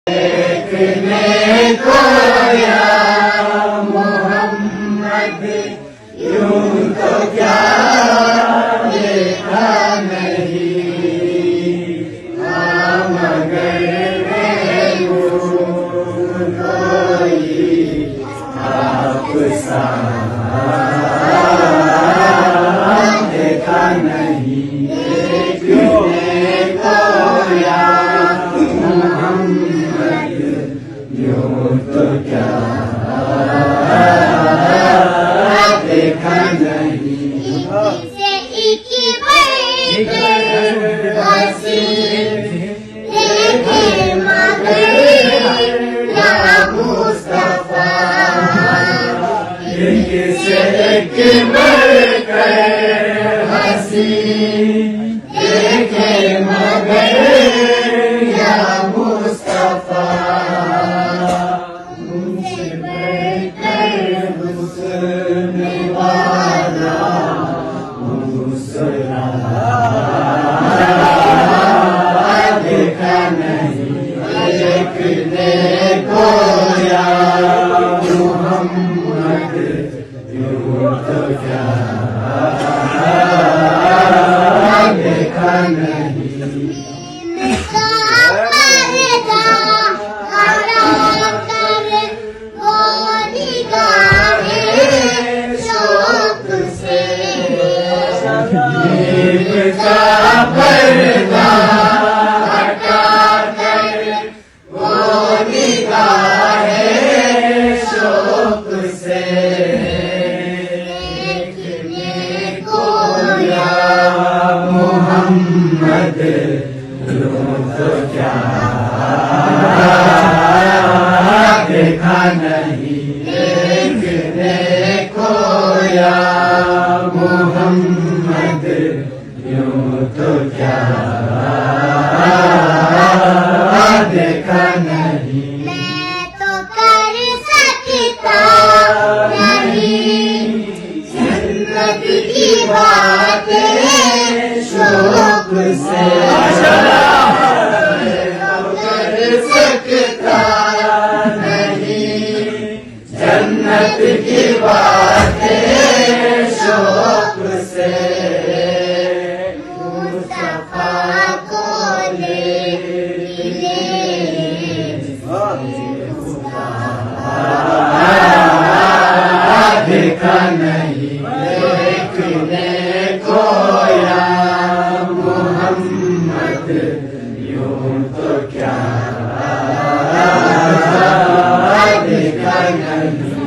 देखने को या मोहम्मद यूं तो क्या देखा नहीं, हाँ मगर कोई आप सा देखा नहीं। देखने को या मोहम्मद यूं तो क्या देखा नहीं। से एक हंसी देखे मगर या मुस्तफा, से एक बढ़कर हंसी देखे मगर या मुस्तफा, मुझसे बढ़कर हुस्न वाला दूसरा देखा नहीं। देखने को या मोहम्मद यूं तो क्या देखा नहीं। इनका पर्दा हटा कर वो निगाहें शौक से, इनका पर्दा हटा कर वो निगाहें शौक से, देखने को या मोहम्मद यूं तो क्या देखा नहीं। देखने को या मोहम्मद यूं तो क्या देखा नहीं। मैं तो कर सकता नहीं जन्नत की बातें शौक से, कर सकता नहीं जन्नत की बातें शौक से, मुस्तफा को ले देखा नहीं। देखने को या मोहम्मद यूं तो क्या देखा नहीं।